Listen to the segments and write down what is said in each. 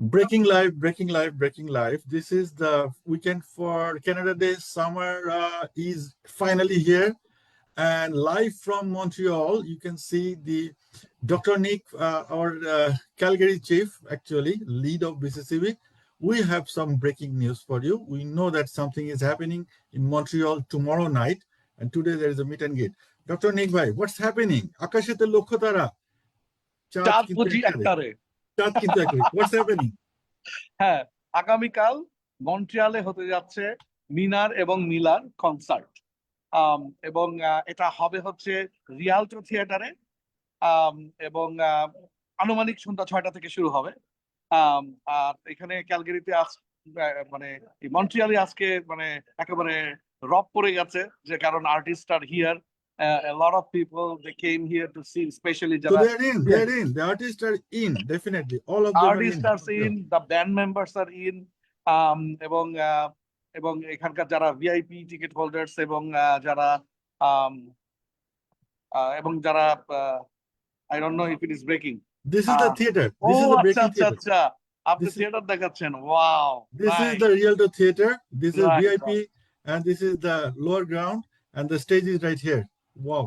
Breaking live, breaking live, breaking live. This is the weekend for Canada Day. Summer is finally here. And live from Montreal, you can see the Dr. Nick, our Calgary chief, actually, lead of BCCB. We have some breaking news for you. We know that something is happening in Montreal tomorrow night. And today there is a meet and greet. Dr. Nick bhai, what's happening? Akashete lokho tara. চাঁদ বুঝি একটারে। চাঁদ কিন্তু একটারে। What's happening? হ্যাঁ, আগামীকাল মন্ট্রিয়ালে হতে যাচ্ছে মিনার এবং Miller concert, এবং এটা হবে হচ্ছে রিয়ালটো থিয়েটারে, এবং আনুমানিক সন্ধ্যা 6টা থেকে শুরু হবে। আর এখানে ক্যালগারিতে মানে মন্ট্রিয়ালে আজকে মানে একেবারে রব পড়ে গেছে, যে কারণ artist R here. A lot of people they came here to see, especially so they're in. The artists are in, definitely. All of them artists are in. The band members are in. এবং এখানকার যারা VIP ticket holders এবং যারা I don't know if it is breaking. This is the theater. This is the breaking theater. আচ্ছা, আপনি theatre দেখাচ্ছেন. Wow. This is the Rialto theater. This is VIP, right. and this is the lower ground, and the stage is right here. Wow.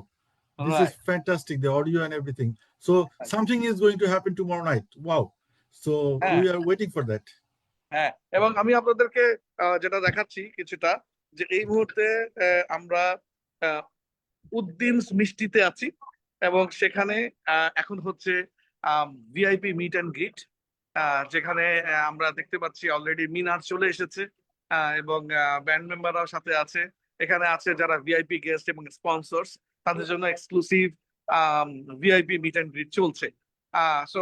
This is fantastic, the audio and everything. So something is going to happen tomorrow night. Wow. So we are waiting for that. হ্যাঁ, এবং আমি আপনাদেরকে যেটা দেখাচ্ছি কিছুটা, যে এই মুহূর্তে আমরা উদ্দিনস মিষ্টিতে আছি, এবং সেখানে এখন হচ্ছে ভিআইপি মিট অ্যান্ড গ্রিট, যেখানে আমরা দেখতে পাচ্ছি অলরেডি মিনার চলে এসেছে, এবং ব্যান্ড মেম্বাররাও সাথে আছে। এখানে আছে যারা ভিআইপি গেস্ট এবং স্পন্সরস, তাদের জন্য exclusive VIP meet and greet চলছে। সো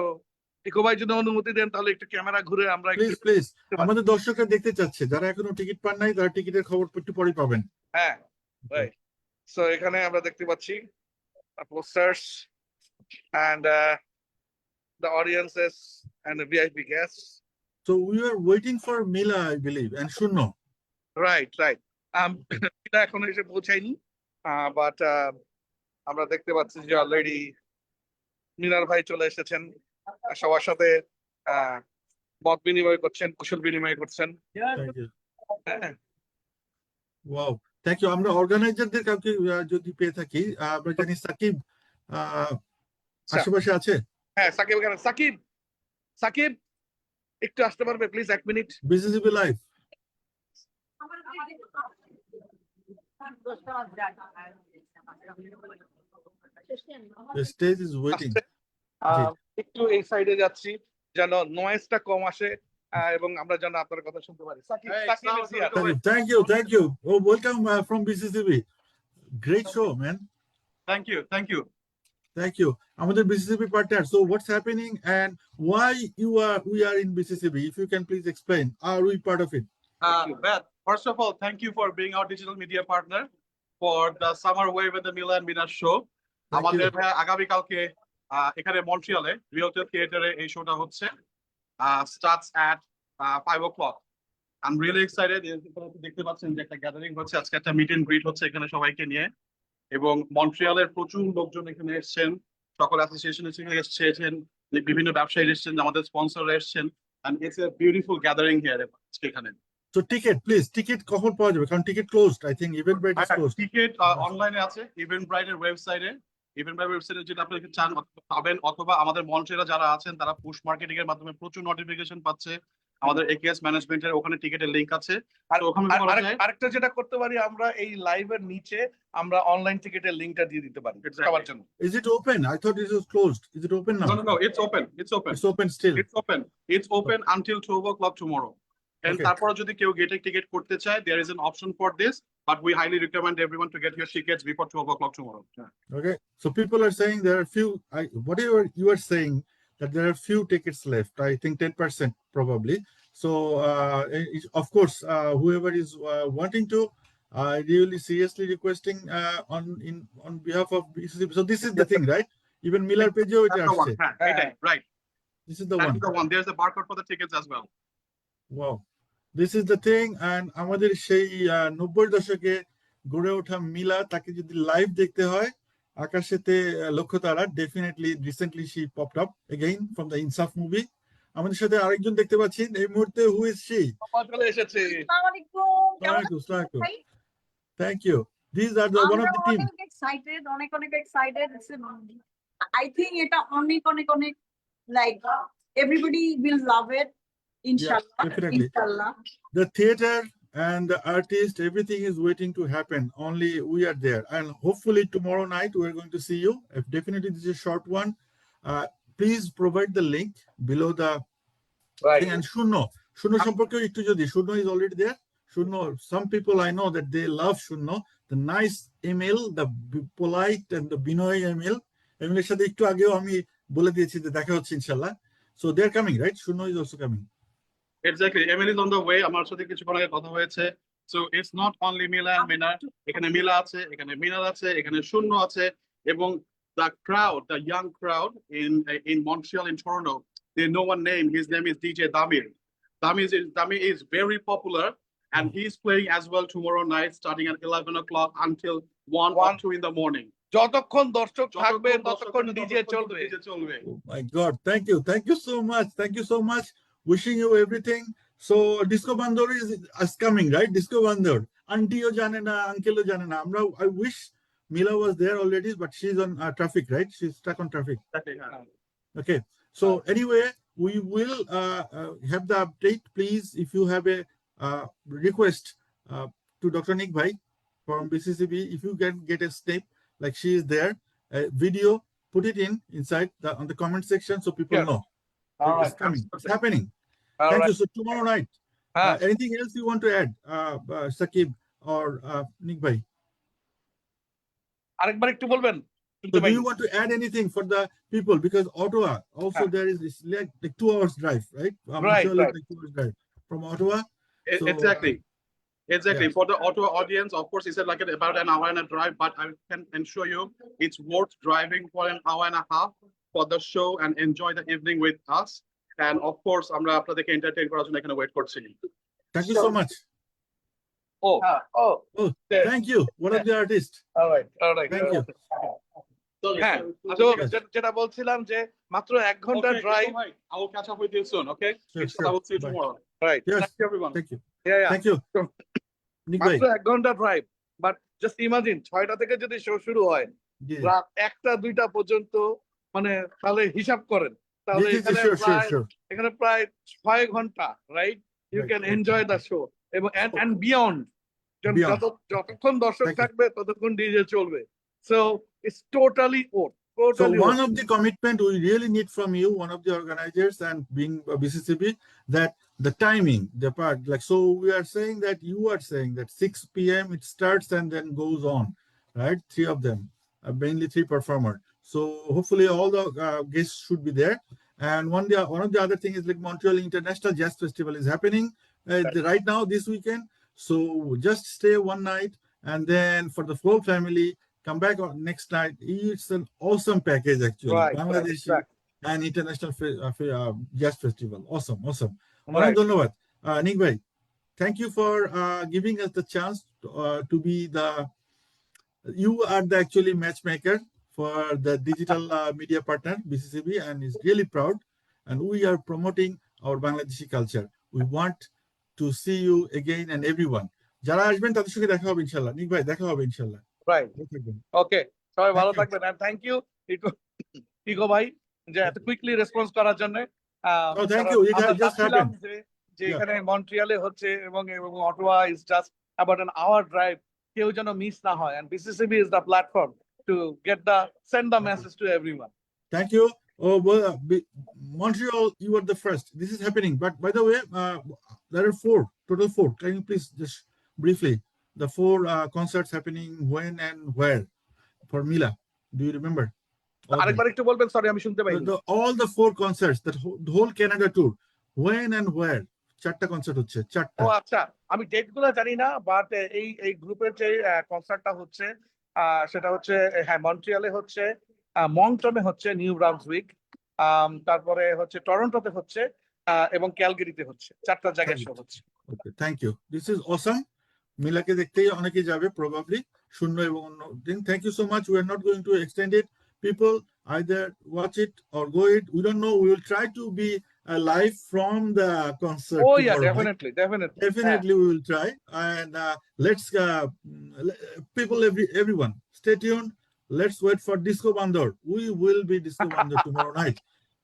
ইকো ভাই যদি অনুমতি দেন তাহলে একটু ক্যামেরা ঘুরে আমরা প্লিজ আমাদের দর্শকরা দেখতে চাচ্ছে, যারা এখনো টিকিট পান নাই তারা টিকিটের খবর একটু পরে পাবেন। হ্যাঁ, রাইট। সো এখানে আমরা দেখতে পাচ্ছি posters and the audiences and the VIP guests. So we are waiting for Mila, I believe, and Shunno. Right. এটা এখনো এসে পৌঁছায়নি, বাট আমরা দেখতে পাচ্ছি যে অলরেডি মিনার ভাই চলে এসেছেন, সবার সাথে মত বিনিময় করছেন, কুশল বিনিময় করছেন। Wow, thank you. আমরা অর্গানাইজারদের কাউকে যদি পেয়ে থাকি, আমরা জানি সাকিব আশেপাশে আছে। হ্যাঁ, সাকিব এখানে। সাকিব একটু আসতে পারবে please, 1 minute? BCCB live. The stage is waiting. একটু এই সাইডে যাচ্ছি যেন নয়েজটা কম আসে, এবং আমরা যেন আপনার কথা শুনতে পারি। Shakib is here. Thank you. Oh, welcome from BCCB. Great show, man. Thank you. আমাদের BCCB partner. So what's happening and why we are in BCCB? If you can please explain. Are we part of it? Beth, first of all, thank you for being our digital media partner for the Summer Wave and the Mila and Mina show. আমাদের আগামী কালকে এখানে মন্ট্রিয়ালে রিয়ালটো থিয়েটারে এই শোটা হচ্ছে, starts at 5 o'clock. I'm really excited. দেখতে পাচ্ছেন যে একটা গ্যাদারিং হচ্ছে, আজকে একটা মিট এন্ড গ্রিট হচ্ছে এখানে সবাইকে নিয়ে, এবং মন্ট্রিয়ালের প্রচুর লোকজন এখানে এসেছেন, সকল অ্যাসোসিয়েশন এসেছেন, বিভিন্ন ব্যবসায়ী এসেছেন, আমাদের স্পন্সর এসেছেন, and it's a beautiful gathering here এখানে। So ticket কখন পাওয়া যাবে? কারণ ticket closed, I think Eventbrite is closed. Ticket অনলাইনে আছে Eventbrite এর ওয়েবসাইটে। Eventbrite ওয়েবসাইটে যদি আপনি চান পাবেন, অথবা আমাদের মন্ট্রিয়ালে যারা আছেন তারা পুশ মার্কেটিং এর মাধ্যমে প্রচুর নোটিফিকেশন পাচ্ছে, আমাদের একেএস ম্যানেজমেন্টের ওখানে টিকেটের লিংক আছে। আর ওখানে আরেকটা যেটা করতে পারি, আমরা এই লাইভের নিচে আমরা অনলাইন টিকেটের লিংকটা দিয়ে দিতে পারি সবার জন্য। Is it open? I thought it was closed. Is it open now? No, it's open. It's open still. It's open until 12 o'clock tomorrow. And তারপর যদি কেউ গেটে টিকেট করতে চায়, there is an option for this, but we highly recommend everyone to get your tickets before 12 o'clock tomorrow. Okay, so people are saying there are few, whatever you are saying, that there are few tickets left. I think 10% probably. So of course, whoever is wanting to, really seriously requesting on behalf of BCCB. So this is the thing, right? Even Miller Pejo, right. This is the one. There's a barcode for the tickets as well. Wow. This is the thing, and আমাদের সেই 90 দশকে গড়ে ওঠা মিলা, তাকে যদি live দেখতে হয় আকাশেতে লক্ষ্য তারা, definitely recently she popped up again from the Insaf movie. আমাদের সাথে আরেকজন দেখতে পাচ্ছি এই মুহূর্তে, হু ইজ শি? চলে এসেছে। Thank you. These are the one of the team. অনেক এক্সাইটেড আই থিংক এটা অনেক like everybody will love it ইনশাআল্লাহ definitely. ইনশাআল্লাহ The theater and the artist, everything is waiting to happen. Only we are there, and hopefully tomorrow night we are going to see you. If definitely this is a short one, please provide the link below the thing. And Shunno সম্পর্কে একটু যদি, Shunno is already there. Shunno, some people I know that they love Shunno, the nice email, the polite and the binoy email. এর সাথে একটু আগেও আমি বলে দিয়েছি যে দেখা হচ্ছে ইনশাআল্লাহ. So they're coming, right? Shunno is also coming. Exactly. Emily is on the way. আমার সাথে কিছুক্ষণ আগে কথা হয়েছে। So it's not only Mila and Mina. এখানে মিলা আছে, এখানে মিনার আছে, এখানে শূন্য আছে, এবং the crowd, the young crowd in Montreal, in Toronto, they know one name. His name is DJ Damir. Damir is very popular, and he's playing as well tomorrow night, starting at 11 o'clock until 1 or 2 in the morning. যতক্ষণ দর্শক থাকবে ততক্ষণ DJ চলবে। Oh my God. Thank you. Thank you so much. Thank you so much. Wishing you everything. So Disco Bandor is coming, right? Disco Bandor. Auntie o jane na, uncle o jane na. I wish Mila was there already, but she's on traffic, right? She's stuck on traffic. Okay. So anyway, we will have the update. Please, if you have a request to Dr. Nick Bhai from BCCB, if you can get a snip, like she is there, a video, put it inside on the comment section so people Yes. know. All It's right. coming. It's happening. All Thank right. you. So tomorrow night, anything else you want to add, Sakib or Nick Bhai? আরেকবার একটু বলবেন। So do you want to add anything for the people? Because Ottawa also there is it's like 2 hours drive, right? Montreal is like 2 hours drive from Ottawa. So, Exactly. Exactly. yeah. For the Ottawa audience, of course, it's like about an hour and a drive, but I can ensure you it's worth driving for an hour and a half for the show and enjoy the evening with us. And of course, আমরা আপনাদেরকে entertain করার জন্য এখানে wait করছি। Thank you so much. Oh, Oh, there. thank you. One of the artists. all right. Thank you. হ্যাঁ, তো যেটা বলছিলাম যে মাত্র 1 ঘন্টা Okay, drive. so, Mike, I will catch up with you soon, okay? Sure, I will see you Bye. tomorrow. Right. Yes. Thank you, everyone. Thank you. Yeah. Thank you. Nick Bhai. মাত্র 1 ঘন্টা drive, but just imagine 6টা থেকে যদি show শুরু হয় Yeah. রাত 1টা 2টা পর্যন্ত, মানে তাহলে হিসাব করেন, তাহলে This is এখানে sure. এখানে প্রায় 6 ঘন্টা, right? You Right, can right. Enjoy the show এবং এন্ড বিয়ন্ড। Beyond. যতক্ষণ দর্শক Thank you. থাকবে ততক্ষণ ডিজে চলবে। So it's totally So totally one of the commitment we really need from you, one of the organizers and being BCCB, that the timing, the part, like, so we are saying that you are saying that 6 p.m. it starts and then goes on, right? 3 of them, mainly 3 performers. So hopefully all the guests should be there. And one of the other thing is like Montreal International Jazz Festival is happening right now this weekend. So just stay one night and then for the whole family, come back on next night. It's an awesome package actually. Right, Bangladesh right. and International Jazz Festival. Awesome. Right. Right. Dhanyawad. Nick Bhai, thank you for giving us the chance to be you are the actually matchmaker for the digital media partner BCCB, and is really proud. And we are promoting our Bangladeshi culture. We want to see you again and everyone. যারা আসবেন তাদের সঙ্গে দেখা হবে ইনশাআল্লাহ। নিক ভাই দেখা হবে ইনশাআল্লাহ। রাইট। ভালো থাকবেন। ওকে, সবাই ভালো Thank you. থাকবেন। এন্ড থ্যাংক ইউ ইকো ভাই যে এত কুইকলি রেসপন্স করার জন্য। Oh, thank you. It আমরা has just ভাবছিলাম happened. যে Yeah. এখানে মন্ট্রিয়ালে হচ্ছে এবং Ottawa is just about an hour drive, কেউ যেন মিস না হয়। And BCCB is the platform to get the send the message to everyone. Thank you. Oh, well, Montreal, you are the first. This is happening. But by the way, there are total four. Can you please just briefly, the 4 concerts happening when and where for Mila? Do you remember? All them. আরেকবার একটু বলবেন, sorry আমি শুনতে পাইনি। All the 4 concerts, the whole Canada tour, when and where? 4টা concert হচ্ছে, 4টা। ও আচ্ছা, আমি ডেট গুলো জানি না, বাট এই গ্রুপের যে কনসার্টটা হচ্ছে সেটা হচ্ছে হ্যাঁ মন্ট্রিয়ালে হচ্ছে, মংটনে হচ্ছে, নিউ ব্রাউন্সউইক, তারপরে হচ্ছে টরন্টোতে হচ্ছে এবং ক্যালগেরিতে হচ্ছে। 4টা জায়গায় শো হচ্ছে। Okay, thank you. This is awesome. মিলাকে দেখতেই অনেকে যাবে probably, শূন্য এবং অন্য দিন। Thank you so much. We are not going to extend it. People either watch it or go it. We don't know. We will try to be live from the concert. Oh yeah, tomorrow night. definitely, definitely. Definitely, we will try. And let's people, everyone, stay tuned. Let's wait for Disco Bandor. We will be Disco Bandor tomorrow night.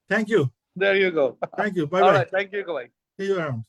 Thank you. There you go. Thank you. Bye All bye. right, thank you, Kawai. See you around.